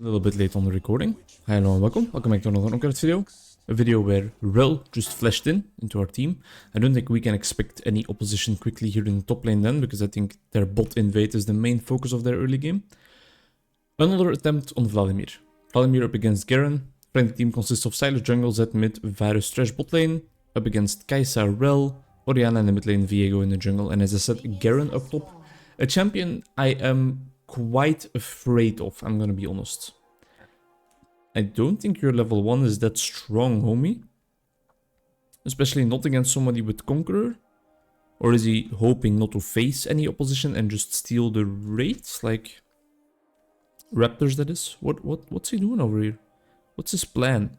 A little bit late on the recording. Hi, hello and welcome. Welcome back to another Onkruid video. A video where Rel just flashed into our team. I don't think we can expect any opposition quickly here in the top lane then, because I think their bot invade is the main focus of their early game. Another attempt on Vladimir. Vladimir up against Garen. Friendly team consists of Sylas jungle, Zed mid, Varus trash bot lane. Up against Kai'Sa, Rel, Orianna in the mid lane, Viego in the jungle. And as I said, Garen up top. A champion I am quite afraid of, I'm gonna be honest. I don't think your level 1 is that strong, homie. Especially not against somebody with Conqueror. Or is he hoping not to face any opposition and just steal the raids? Like Raptors, that is. What's he doing over here? What's his plan?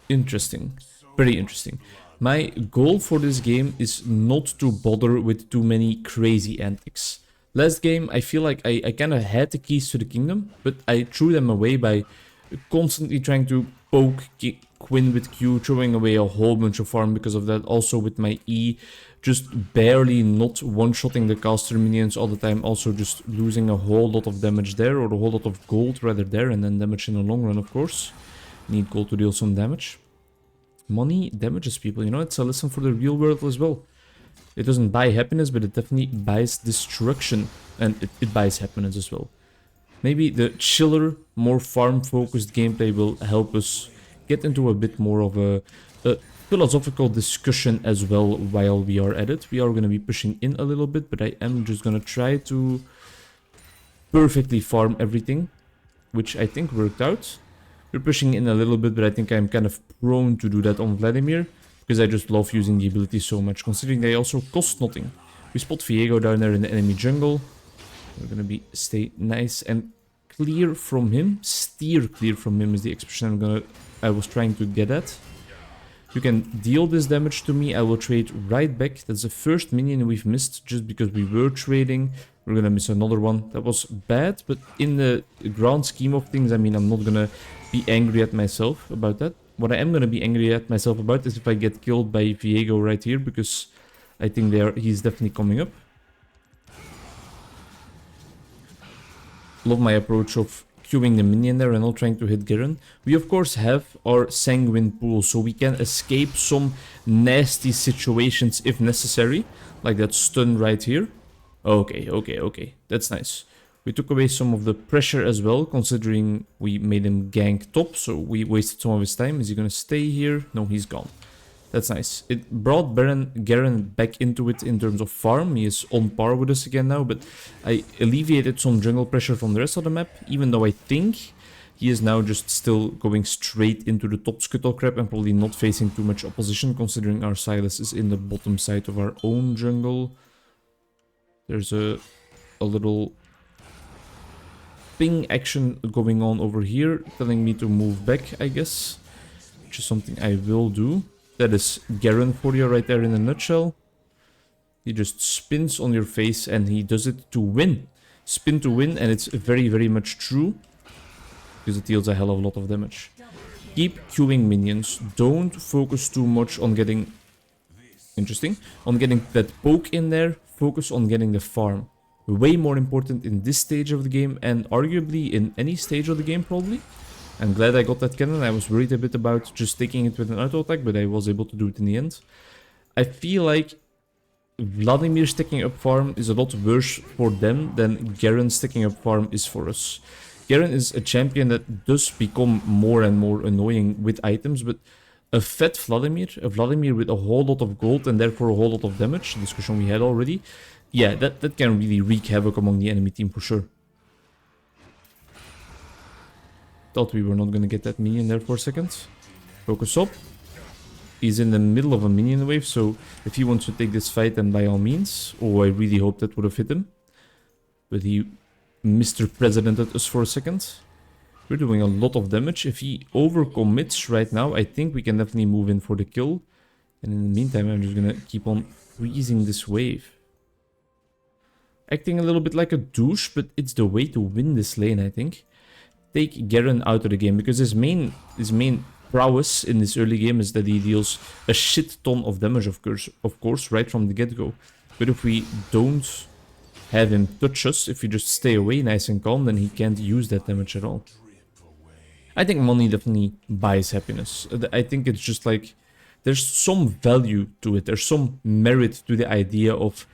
Interesting. Very interesting. My goal for this game is not to bother with too many crazy antics. Last game, I feel like I kind of had the keys to the kingdom, but I threw them away by constantly trying to poke Quinn with Q, throwing away a whole bunch of farm because of that. Also with my E, just barely not one-shotting the caster minions all the time. Also just losing a whole lot of damage there, or a whole lot of gold rather there, and then damage in the long run, of course. Need gold to deal some damage. Money damages people, you know, it's a lesson for the real world as well. It doesn't buy happiness, but it definitely buys destruction. And it buys happiness as well. Maybe the chiller, more farm-focused gameplay will help us get into a bit more of a philosophical discussion as well while we are at it. We are going to be pushing in a little bit, but I am just going to try to perfectly farm everything, which I think worked out. We're pushing in a little bit, but I think I'm kind of prone to do that on Vladimir, because I just love using the ability so much, considering they also cost nothing. We spot Viego down there in the enemy jungle. We're gonna stay nice and clear from him. Steer clear from him is the expression I was trying to get at. You can deal this damage to me, I will trade right back. That's the first minion we've missed just because we were trading. We're gonna miss another one. That was bad, but in the grand scheme of things, I mean, I'm not gonna be angry at myself about that. What I am gonna be angry at myself about is if I get killed by Viego right here, because I think he's definitely coming up. Love my approach of queuing the minion there and not trying to hit Garen. We of course have our sanguine pool, so we can escape some nasty situations if necessary, like that stun right here. Okay, that's nice. We took away some of the pressure as well, considering we made him gank top, so we wasted some of his time. Is he gonna stay here? No, he's gone. That's nice. It brought Garen back into it in terms of farm. He is on par with us again now, but I alleviated some jungle pressure from the rest of the map, even though I think he is now just still going straight into the top scuttle crab and probably not facing too much opposition, considering our Sylas is in the bottom side of our own jungle. There's a little ping action going on over here, telling me to move back, I guess, which is something I will do. That is Garen for you right there in a nutshell. He just spins on your face and he does it to win. Spin to win, and it's very, very much true, because it deals a hell of a lot of damage. Keep queuing minions. Don't focus too much on getting... Interesting. On getting that poke in there. Focus on getting the farm. Way more important in this stage of the game, and arguably in any stage of the game probably. I'm glad I got that cannon. I was worried a bit about just taking it with an auto attack, but I was able to do it in the end. I feel like Vladimir sticking up farm is a lot worse for them than Garen sticking up farm is for us. Garen is a champion that does become more and more annoying with items, but a fat Vladimir, a Vladimir with a whole lot of gold and therefore a whole lot of damage, discussion we had already, yeah, that can really wreak havoc among the enemy team for sure. Thought we were not going to get that minion there for a second. Focus up. He's in the middle of a minion wave, so if he wants to take this fight, then by all means. Oh, I really hope that would have hit him. But he Mr. Presidented us for a second. We're doing a lot of damage. If he overcommits right now, I think we can definitely move in for the kill. And in the meantime, I'm just going to keep on freezing this wave. Acting a little bit like a douche, but it's the way to win this lane, I think. Take Garen out of the game, because his main prowess in this early game is that he deals a shit ton of damage, of course, right from the get-go. But if we don't have him touch us. If we just stay away nice and calm, then he can't use that damage at all. I think money definitely buys happiness. I think it's just like, there's some value to it. There's some merit to the idea of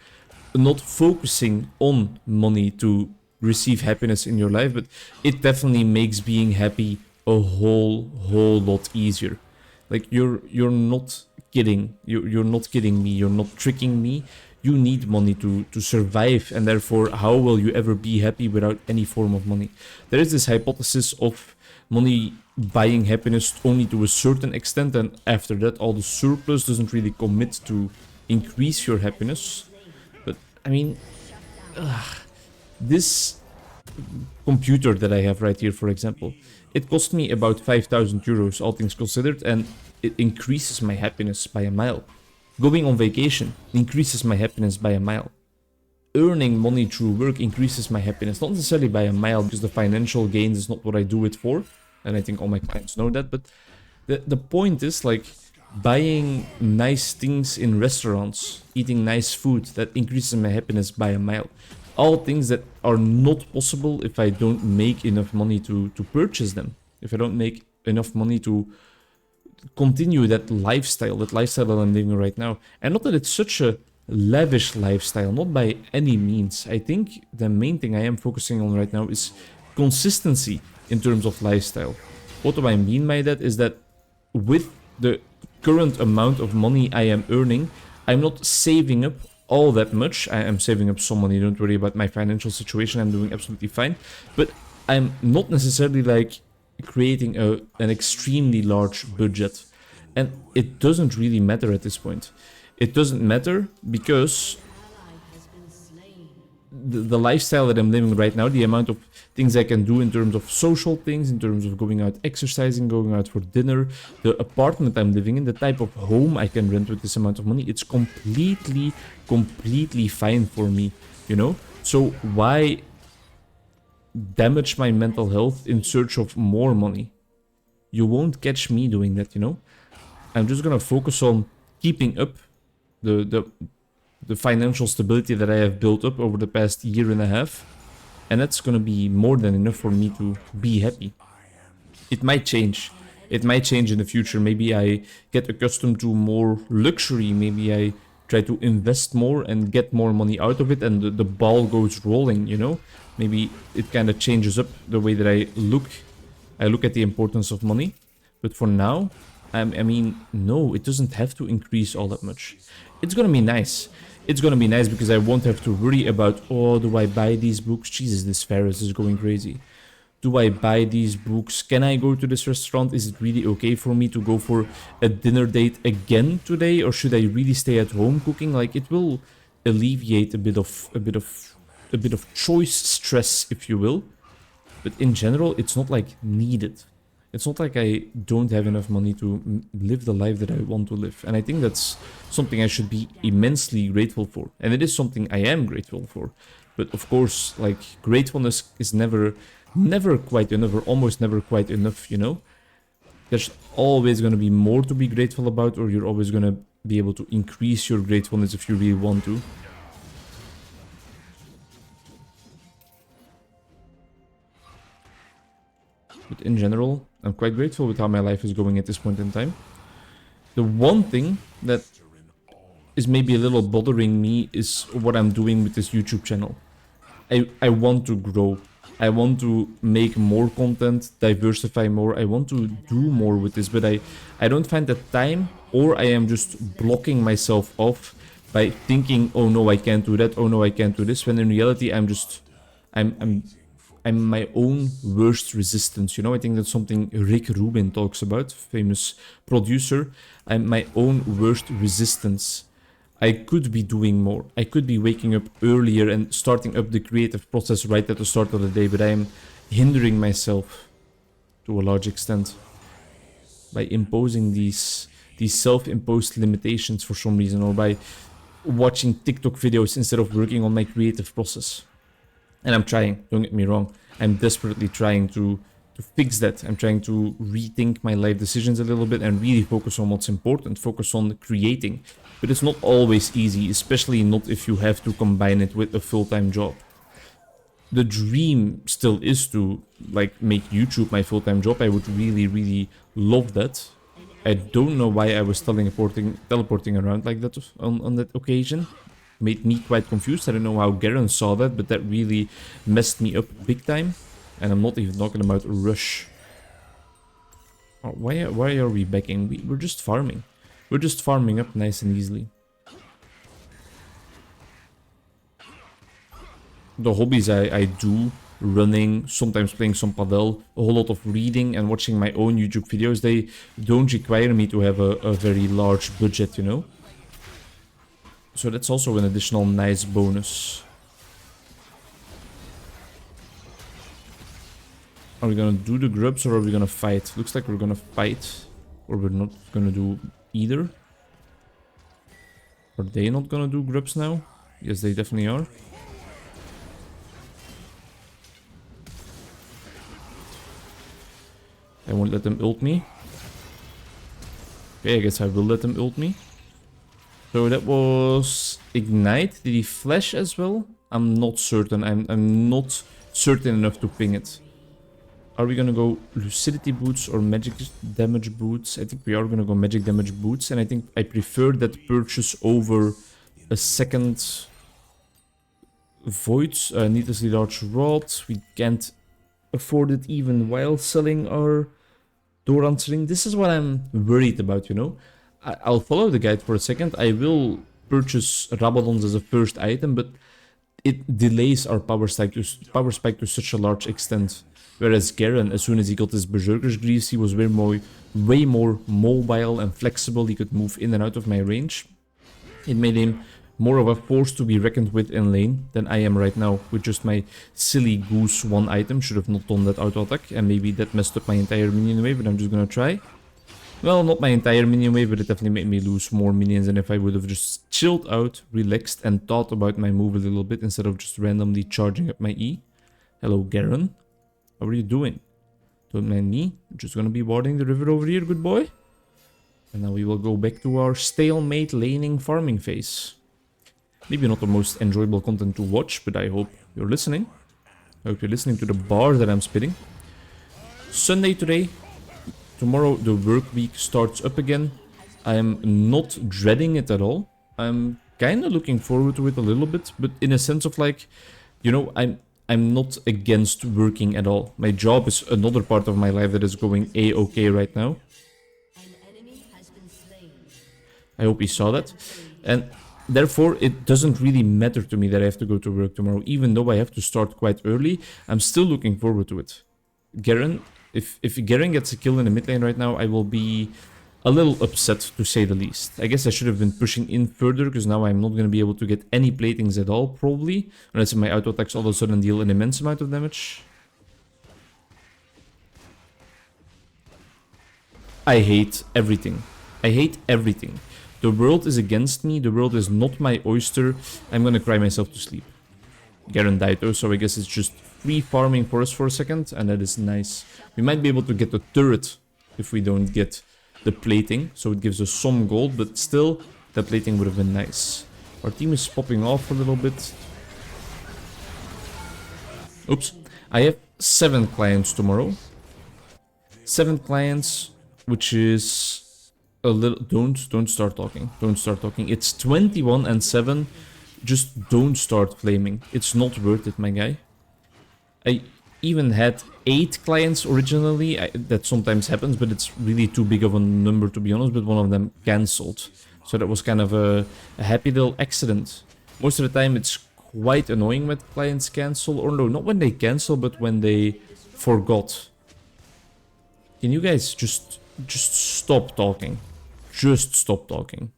not focusing on money to receive happiness in your life, but it definitely makes being happy a whole lot easier. Like, you're not kidding. You're not kidding me. You're not tricking me. You need money to survive, and therefore, how will you ever be happy without any form of money? There is this hypothesis of money buying happiness only to a certain extent, and after that, all the surplus doesn't really commit to increase your happiness. But, I mean, this computer that I have right here, for example, it cost me about 5,000 euros, all things considered, and it increases my happiness by a mile. Going on vacation increases my happiness by a mile. Earning money through work increases my happiness, not necessarily by a mile, because the financial gains is not what I do it for, and I think all my clients know that, but the point is, like, buying nice things in restaurants, eating nice food, that increases my happiness by a mile. All things that are not possible if I don't make enough money to purchase them. If I don't make enough money to continue that lifestyle that I'm living right now. And not that it's such a lavish lifestyle, not by any means. I think the main thing I am focusing on right now is consistency in terms of lifestyle. What do I mean by that is that with the current amount of money I am earning, I'm not saving up all that much. I am saving up some money, don't worry about my financial situation, I'm doing absolutely fine. But I'm not necessarily like creating an extremely large budget. And it doesn't really matter at this point. It doesn't matter because the lifestyle that I'm living right now, the amount of things I can do in terms of social things, in terms of going out exercising, going out for dinner, the apartment I'm living in, the type of home I can rent with this amount of money, it's completely fine for me, you know? So why damage my mental health in search of more money? You won't catch me doing that, you know? I'm just gonna focus on keeping up the financial stability that I have built up over the past year and a half, and that's gonna be more than enough for me to be happy. It might change. It might change in the future. Maybe I get accustomed to more luxury. Maybe I try to invest more and get more money out of it, and the ball goes rolling, you know? Maybe it kind of changes up the way that I look at the importance of money. But for now, I mean, no, it doesn't have to increase all that much. It's gonna be nice. It's gonna be nice because I won't have to worry about, oh, do I buy these books? Jesus, this Ferris is going crazy. Do I buy these books? Can I go to this restaurant? Is it really okay for me to go for a dinner date again today? Or should I really stay at home cooking? Like, it will alleviate a bit of choice stress, if you will. But in general, it's not like needed. It's not like I don't have enough money to live the life that I want to live. And I think that's something I should be immensely grateful for. And it is something I am grateful for. But of course, like, gratefulness is never quite enough, or almost never quite enough, you know? There's always going to be more to be grateful about, or you're always going to be able to increase your gratefulness if you really want to. But in general, I'm quite grateful with how my life is going at this point in time. The one thing that is maybe a little bothering me is what I'm doing with this YouTube channel. I want to grow. I want to make more content, diversify more. I want to do more with this, but I don't find the time, or I am just blocking myself off by thinking, oh no, I can't do that, oh no, I can't do this, when in reality I'm my own worst resistance, you know? I think that's something Rick Rubin talks about, famous producer. I'm my own worst resistance. I could be doing more. I could be waking up earlier and starting up the creative process right at the start of the day, but I am hindering myself to a large extent by imposing these self-imposed limitations for some reason, or by watching TikTok videos instead of working on my creative process. And I'm trying, don't get me wrong. I'm desperately trying to fix that. I'm trying to rethink my life decisions a little bit and really focus on what's important, focus on creating. But it's not always easy, especially not if you have to combine it with a full-time job. The dream still is to like make YouTube my full-time job. I would really, really love that. I don't know why I was teleporting around like that on that occasion. Made me quite confused. I don't know how Garen saw that, but that really messed me up big time. And I'm not even talking about rush. Oh, why are we backing? We're just farming. We're just farming up nice and easily. The hobbies I do, running, sometimes playing some padel, a whole lot of reading and watching my own YouTube videos, they don't require me to have a very large budget, you know? So that's also an additional nice bonus. Are we gonna do the grubs or are we gonna fight? Looks like we're gonna fight. Or we're not gonna do either. Are they not gonna do grubs now? Yes, they definitely are. I won't let them ult me. Okay, I guess I will let them ult me. So that was Ignite. Did he flash as well? I'm not certain. I'm not certain enough to ping it. Are we gonna go Lucidity Boots or Magic Damage Boots? I think we are gonna go Magic Damage Boots. And I think I prefer that purchase over a second Void. Needlessly Large Rod. We can't afford it even while selling our door answering. This is what I'm worried about, you know. I'll follow the guide for a second. I will purchase Rabadons as a first item, but it delays our power spike to such a large extent. Whereas Garen, as soon as he got his Berserker's Greaves, he was way more mobile and flexible. He could move in and out of my range. It made him more of a force to be reckoned with in lane than I am right now with just my silly goose one item. Should have not done that auto attack, and maybe that messed up my entire minion wave, but I'm just gonna try. Well, not my entire minion wave, but it definitely made me lose more minions than if I would have just chilled out, relaxed, and thought about my move a little bit instead of just randomly charging up my E. Hello, Garen. How are you doing? Don't mind me. I'm just gonna be warding the river over here, good boy. And now we will go back to our stalemate laning farming phase. Maybe not the most enjoyable content to watch, but I hope you're listening. I hope you're listening to the bar that I'm spitting. Sunday today. Tomorrow the work week starts up again. I am not dreading it at all. I'm kind of looking forward to it a little bit, but in a sense of like, you know, I'm not against working at all. My job is another part of my life that is going a-okay right now. I hope you saw that. And therefore, it doesn't really matter to me that I have to go to work tomorrow. Even though I have to start quite early, I'm still looking forward to it. Garen, if Garen gets a kill in the mid lane right now, I will be a little upset, to say the least. I guess I should have been pushing in further, because now I'm not going to be able to get any platings at all, probably. Unless my auto attacks all of a sudden deal an immense amount of damage. I hate everything. I hate everything. The world is against me, the world is not my oyster. I'm gonna cry myself to sleep. Garen died though, so I guess it's just free farming for us for a second, and that is nice. We might be able to get the turret if we don't get the plating, so it gives us some gold, but still, the plating would have been nice. Our team is popping off a little bit. Oops. I have 7 clients tomorrow. 7 clients, which is a little... Don't start talking. Don't start talking. It's 21 and 7. Just don't start flaming. It's not worth it, my guy. I even had 8 clients originally. That sometimes happens, but it's really too big of a number, to be honest. But one of them cancelled. So that was kind of a happy little accident. Most of the time, it's quite annoying when clients cancel. Or no, not when they cancel, but when they forgot. Can you guys just stop talking? Just stop talking.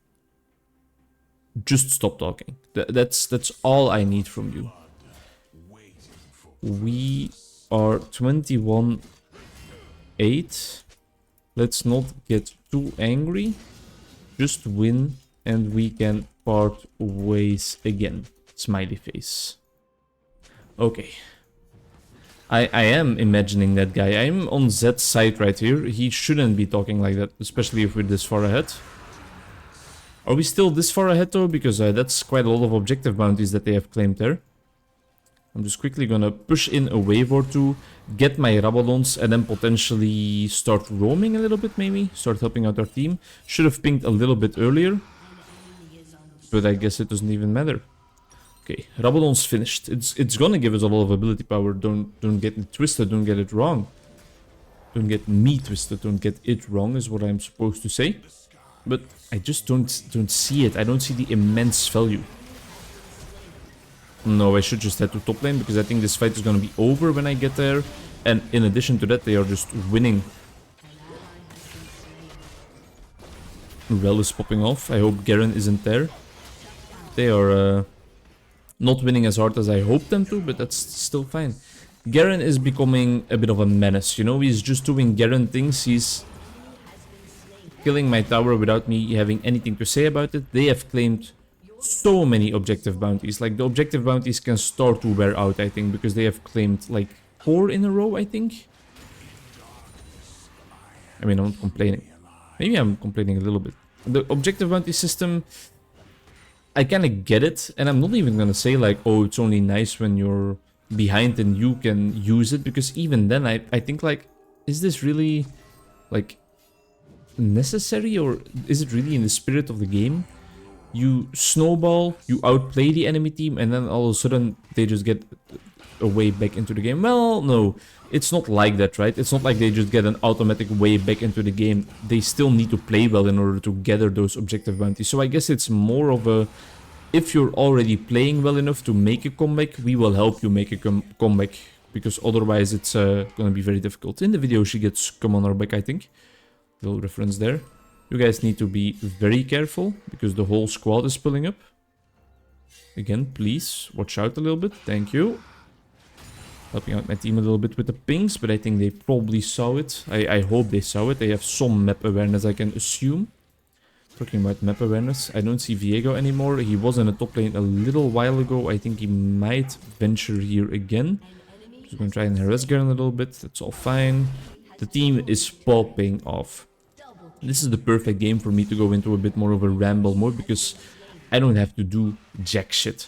Just stop talking. That's all I need from you. We are 21-8. Let's not get too angry. Just win and we can part ways again. Smiley face. Okay. I am imagining that guy. I'm on Zed's side right here. He shouldn't be talking like that, especially if we're this far ahead. Are we still this far ahead though? Because that's quite a lot of objective bounties that they have claimed there. I'm just quickly gonna push in a wave or two, get my Rabadons, and then potentially start roaming a little bit maybe. Start helping out our team. Should have pinged a little bit earlier. But I guess it doesn't even matter. Okay, Rabadon's finished. It's gonna give us a lot of ability power. Don't get it twisted, don't get it wrong. Don't get me twisted, don't get it wrong is what I'm supposed to say. But I just don't see it. I don't see the immense value. No, I should just head to top lane because I think this fight is gonna be over when I get there. And in addition to that, they are just winning. Rel is popping off. I hope Garen isn't there. They are not winning as hard as I hoped them to, but that's still fine. Garen is becoming a bit of a menace, you know? He's just doing Garen things. He's killing my tower without me having anything to say about it. They have claimed so many objective bounties. Like, the objective bounties can start to wear out, I think, because they have claimed, like, 4 in a row, I think. I mean, I'm not complaining. Maybe I'm complaining a little bit. The objective bounty system, I kind of get it, and I'm not even gonna say, like, oh, it's only nice when you're behind and you can use it, because even then, I think, like, is this really, like, necessary, or is it really in the spirit of the game? You snowball, you outplay the enemy team, and then all of a sudden they just get a way back into the game. Well, no, it's not like that, right? It's not like they just get an automatic way back into the game. They still need to play well in order to gather those objective bounties. So I guess it's more of a, if you're already playing well enough to make a comeback, we will help you make a comeback, because otherwise it's gonna be very difficult. In the video she gets come on our back, I think. Little reference there. You guys need to be very careful, because the whole squad is pulling up. Again, please watch out a little bit. Thank you. Helping out my team a little bit with the pings, but I think they probably saw it. I hope they saw it. They have some map awareness, I can assume. Talking about map awareness, I don't see Viego anymore. He was in the top lane a little while ago. I think he might venture here again. Just gonna try and harass Garen a little bit. That's all fine. The team is popping off. This is the perfect game for me to go into a bit more of a ramble mode, because I don't have to do jack shit.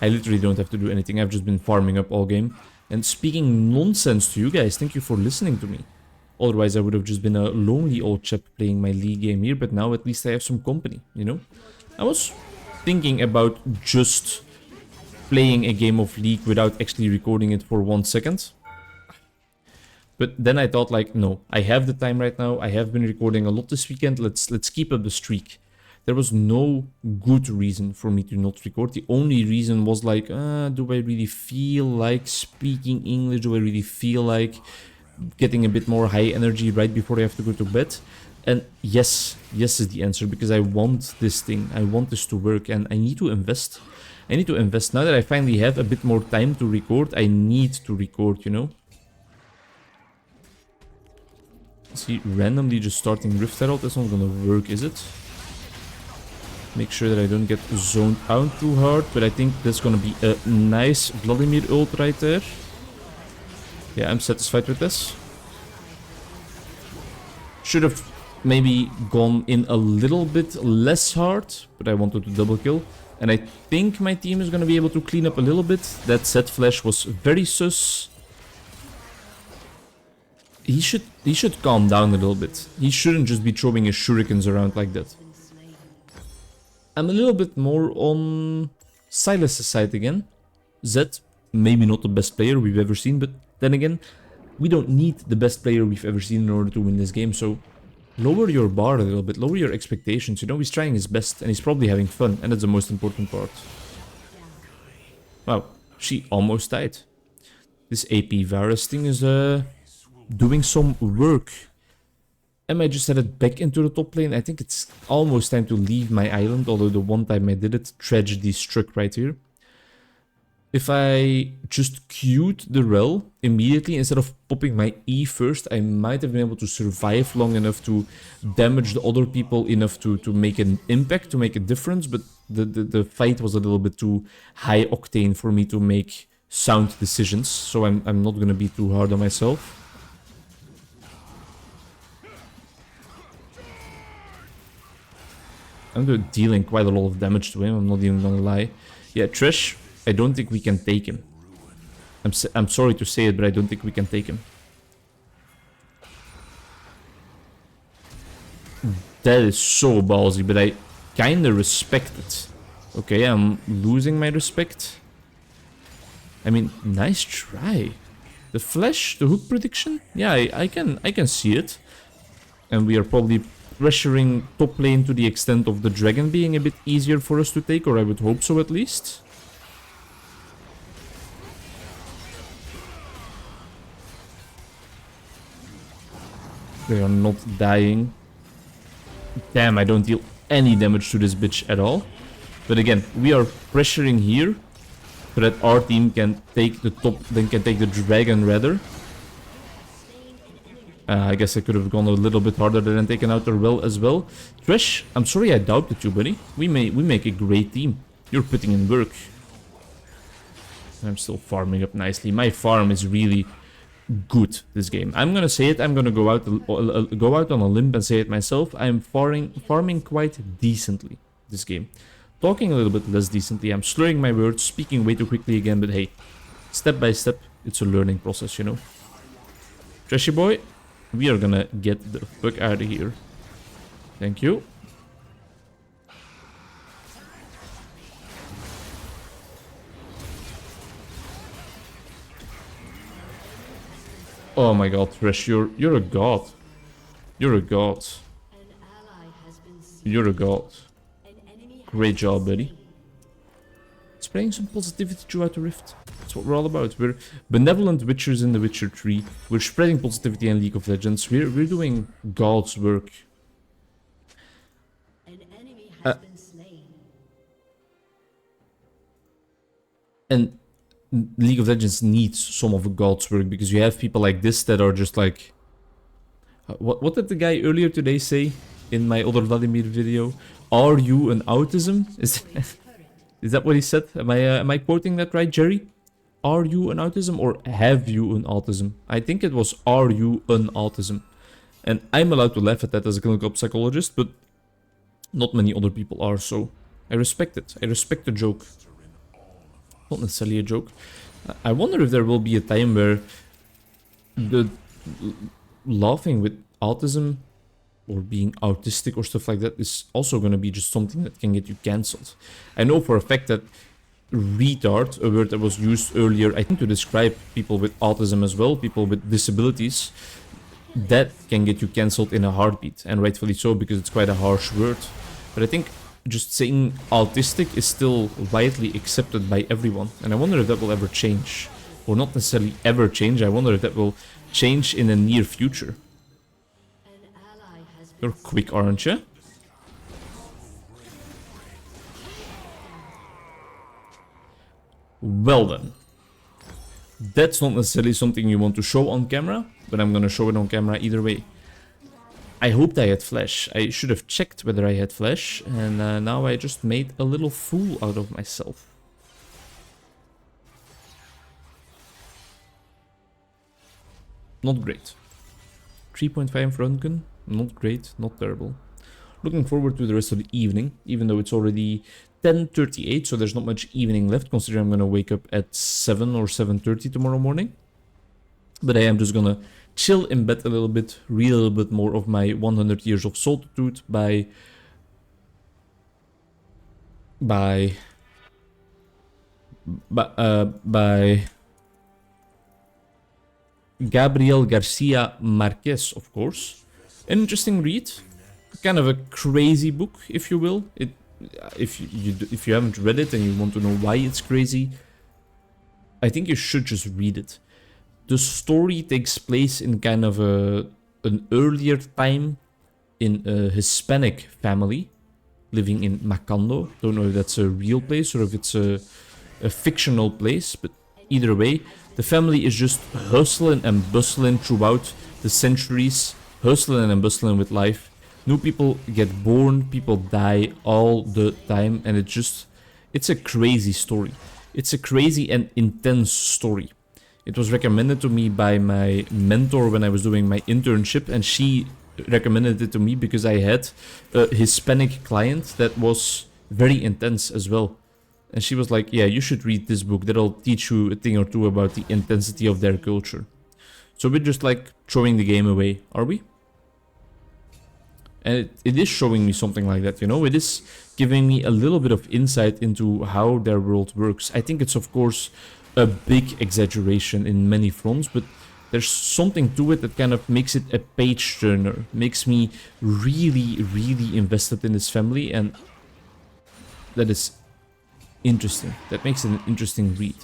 I literally don't have to do anything. I've just been farming up all game and speaking nonsense to you guys. Thank you for listening to me. Otherwise, I would have just been a lonely old chap playing my League game here, but now at least I have some company, you know? I was thinking about just playing a game of League without actually recording it for 1 second. But then I thought, like, no, I have the time right now. I have been recording a lot this weekend. Let's keep up the streak. There was no good reason for me to not record. The only reason was like, do I really feel like speaking English? Do I really feel like getting a bit more high energy right before I have to go to bed? And yes is the answer, because I want this thing. I want this to work, and I need to invest. I need to invest. Now that I finally have a bit more time to record, I need to record, you know? See, randomly just starting Rift Herald, that's not gonna work, is it? Make sure that I don't get zoned out too hard, but I think that's gonna be a nice Vladimir ult right there. Yeah, I'm satisfied with this. Should have maybe gone in a little bit less hard, but I wanted to double kill. And I think my team is gonna be able to clean up a little bit. That Zed flash was very sus. He should calm down a little bit. He shouldn't just be throwing his shurikens around like that. I'm a little bit more on Silas's side again. Zed, maybe not the best player we've ever seen, but then again, we don't need the best player we've ever seen in order to win this game, so lower your bar a little bit, lower your expectations. You know, he's trying his best, and he's probably having fun, and that's the most important part. Wow, she almost died. This AP Varus thing is, doing some work. Am I just headed back into the top lane? I think it's almost time to leave my island, although the one time I did it, tragedy struck right here. If I just queued the Rel immediately instead of popping my E first, I might have been able to survive long enough to damage the other people enough to make an impact, to make a difference, but the fight was a little bit too high octane for me to make sound decisions, so I'm not gonna be too hard on myself. I'm dealing quite a lot of damage to him, I'm not even gonna lie. Yeah, Thresh, I don't think we can take him. I'm sorry to say it, but I don't think we can take him. That is so ballsy, but I kinda respect it. Okay, I'm losing my respect. I mean, nice try. The flash, the hook prediction? Yeah, I can see it. And we are probably pressuring top lane to the extent of the dragon being a bit easier for us to take, or I would hope so at least. They are not dying. Damn, I don't deal any damage to this bitch at all. But again, we are pressuring here so that our team can take the top, then can take the dragon rather. I guess I could have gone a little bit harder than taken out the well as well. Thresh, I'm sorry I doubted you, buddy. We make a great team. You're putting in work. I'm still farming up nicely. My farm is really good this game. I'm gonna say it. I'm gonna go out on a limb and say it myself. I'm farming quite decently this game. Talking a little bit less decently. I'm slurring my words, speaking way too quickly again. But hey, step by step, it's a learning process, you know. Treshy boy, we are gonna get the fuck out of here. Thank you. Oh my god, Thresh, you're a god. You're a god. You're a god. Great job, buddy. Spreading some positivity throughout the Rift. That's what we're all about. We're benevolent witchers in the Witcher 3. We're spreading positivity in League of Legends. We're doing God's work. An enemy has been slain. And League of Legends needs some of God's work, because you have people like this that are just like... What did the guy earlier today say in my other Vladimir video? Are you an autism? Is that what he said? Am I quoting that right, Jerry? Are you an autism or have you an autism? I think it was are you an autism? And I'm allowed to laugh at that as a clinical psychologist, but not many other people are, so I respect it. I respect the joke. Not necessarily a joke. I wonder if there will be a time where the laughing with autism or being autistic or stuff like that is also going to be just something that can get you cancelled. I know for a fact that retard, a word that was used earlier, I think to describe people with autism as well, people with disabilities, that can get you cancelled in a heartbeat, and rightfully so, because it's quite a harsh word. But I think just saying autistic is still widely accepted by everyone, and I wonder if that will ever change. Or not necessarily ever change, I wonder if that will change in the near future. You're quick, aren't you? Well then. That's not necessarily something you want to show on camera, but I'm gonna show it on camera either way. I hoped I had flash. I should have checked whether I had flash, and now I just made a little fool out of myself. Not great. 3.5 Runken. Not great, not terrible. Looking forward to the rest of the evening, even though it's already 10:38, so there's not much evening left, considering I'm gonna wake up at 7 or 7:30 tomorrow morning. But I am just gonna chill in bed a little bit, read a little bit more of my 100 Years of Solitude by Gabriel Garcia Marquez, of course. An interesting read, kind of a crazy book, if you will. If you haven't read it and you want to know why it's crazy, I think you should just read it. The story takes place in kind of an earlier time in a Hispanic family living in Macondo. Don't know if that's a real place or if it's a fictional place, but either way, the family is just hustling and bustling throughout the centuries. Hustling and bustling with life. New people get born, people die all the time, and it's a crazy story. It's a crazy and intense story. It was recommended to me by my mentor when I was doing my internship, and she recommended it to me because I had a Hispanic client that was very intense as well. And she was like, yeah, you should read this book. That'll teach you a thing or two about the intensity of their culture. So we're just like throwing the game away, are we? And it is showing me something like that, you know? It is giving me a little bit of insight into how their world works. I think it's, of course, a big exaggeration in many fronts, but there's something to it that kind of makes it a page turner, makes me really, really invested in this family, and that is interesting. That makes it an interesting read.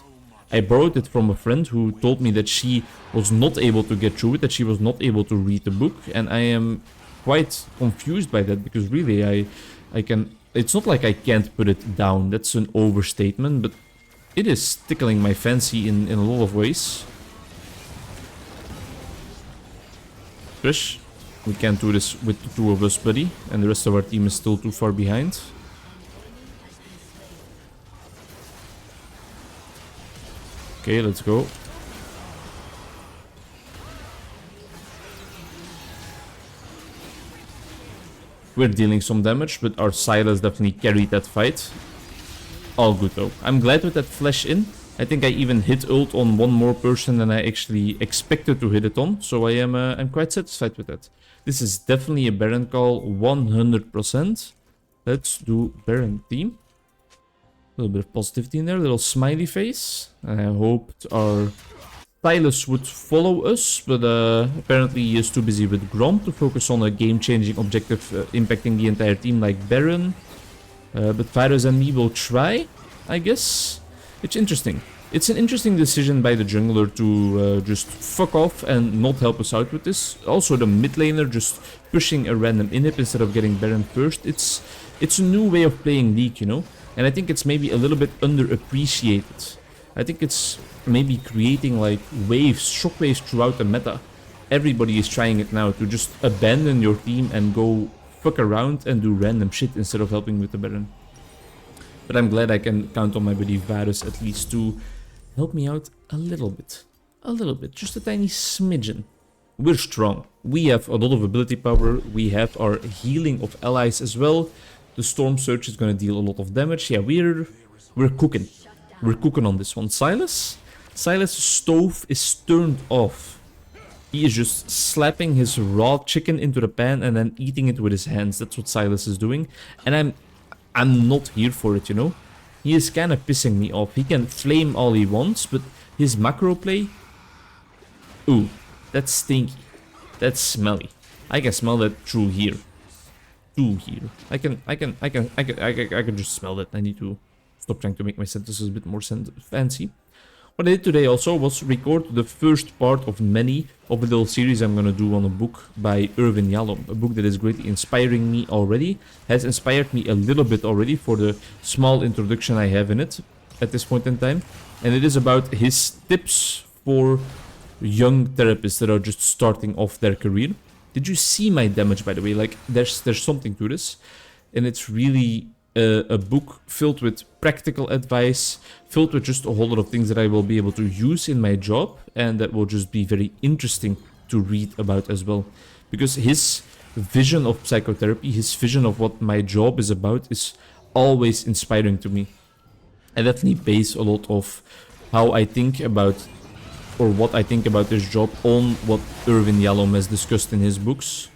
I borrowed it from a friend who told me that she was not able to get through it, that she was not able to read the book, and I am quite confused by that, because really I can... It's not like I can't put it down, that's an overstatement, but it is tickling my fancy in a lot of ways. Trish, we can't do this with the two of us, buddy, and the rest of our team is still too far behind. Okay, let's go. We're dealing some damage, but our Silas definitely carried that fight. All good though. I'm glad with that flash in. I think I even hit ult on one more person than I actually expected to hit it on. So I'm quite satisfied with that. This is definitely a Baron call, 100%. Let's do Baron team. A little bit of positivity in there, a little smiley face. I hoped our Silas would follow us, but apparently he is too busy with Grom to focus on a game-changing objective impacting the entire team like Baron. But Virus and me will try, I guess. It's interesting. It's an interesting decision by the jungler to just fuck off and not help us out with this. Also the mid laner just pushing a random inhib instead of getting Baron first. It's a new way of playing League, you know? And I think it's maybe a little bit underappreciated. I think it's maybe creating like waves, shockwaves throughout the meta. Everybody is trying it now to just abandon your team and go fuck around and do random shit instead of helping with the Baron. But I'm glad I can count on my buddy Varus at least to help me out a little bit. A little bit, just a tiny smidgen. We're strong. We have a lot of ability power. We have our healing of allies as well. The Storm Surge is going to deal a lot of damage. Yeah, we're cooking. We're cooking on this one. Silas' stove is turned off. He is just slapping his raw chicken into the pan and then eating it with his hands. That's what Silas is doing. And I'm not here for it, you know? He is kind of pissing me off. He can flame all he wants, but his macro play... Ooh, that's stinky. That's smelly. I can smell that through here. Here. I can just smell that. I need to stop trying to make my sentences a bit more fancy. What I did today also was record the first part of many of a little series I'm gonna do on a book by Irvin Yalom. A book that is greatly inspiring me already. Has inspired me a little bit already for the small introduction I have in it at this point in time. And it is about his tips for young therapists that are just starting off their career. Did you see my damage, by the way? Like, there's something to this. And it's really a book filled with practical advice, filled with just a whole lot of things that I will be able to use in my job, and that will just be very interesting to read about as well. Because his vision of psychotherapy, his vision of what my job is about, is always inspiring to me. I definitely base a lot of how I think about, or what I think about this job, on what Irvin Yalom has discussed in his books.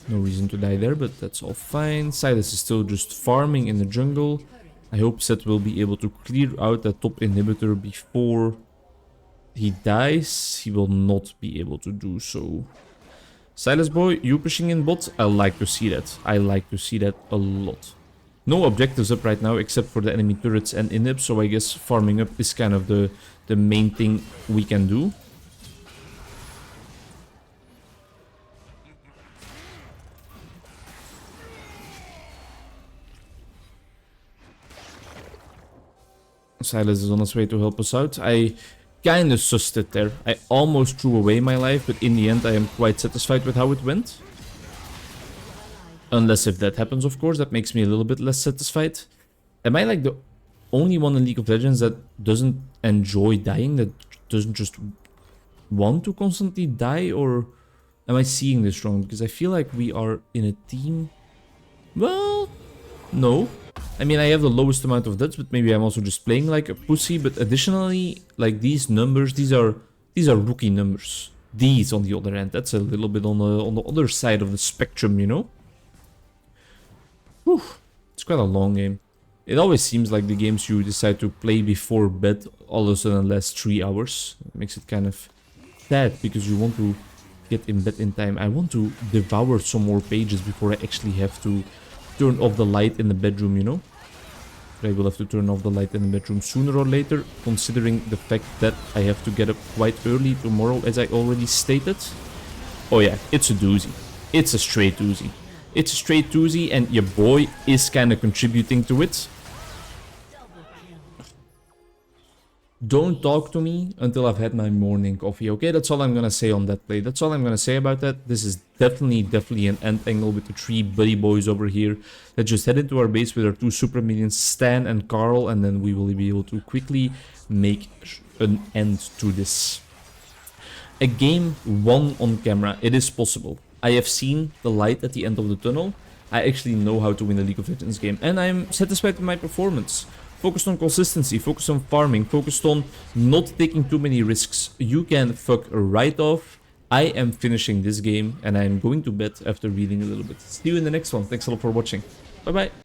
No reason to die there, but that's all fine. Silas is still just farming in the jungle. I hope Seth will be able to clear out that top inhibitor before he dies. He will not be able to do so. Silas boy, you pushing in bot? I like to see that. I like to see that a lot. No objectives up right now except for the enemy turrets and inhib, so I guess farming up is kind of the main thing we can do. Silas is on his way to help us out. I kind of sussed it there. I almost threw away my life, but in the end I am quite satisfied with how it went. Unless if that happens, of course, that makes me a little bit less satisfied. Am I like the only one in League of Legends that doesn't enjoy dying, that doesn't just want to constantly die, or am I seeing this wrong? Because I feel like we are in a team. Well, no. I mean, I have the lowest amount of deaths, but maybe I'm also just playing like a pussy. But additionally, like these numbers, these are rookie numbers. These, on the other hand, that's a little bit on the other side of the spectrum, you know. Whew. It's quite a long game. It always seems like the games you decide to play before bed all of a sudden last 3 hours. It makes it kind of sad because you want to get in bed in time. I want to devour some more pages before I actually have to turn off the light in the bedroom, you know? But I will have to turn off the light in the bedroom sooner or later, considering the fact that I have to get up quite early tomorrow, as I already stated. Oh yeah, it's a doozy. It's a straight doozy. It's a straight doozy, and your boy is kind of contributing to it. Don't talk to me until I've had my morning coffee, okay? That's all I'm gonna say on that play. That's all I'm gonna say about that. This is definitely an end angle with the 3 buddy boys over here. Let's just head into our base with our 2 super minions, Stan and Carl, and then we will be able to quickly make an end to this. A game won on camera. It is possible. I have seen the light at the end of the tunnel. I actually know how to win a League of Legends game, and I'm satisfied with my performance. Focused on consistency, focused on farming, focused on not taking too many risks. You can fuck right off. I am finishing this game and I'm going to bed after reading a little bit. See you in the next one. Thanks a lot for watching. Bye bye.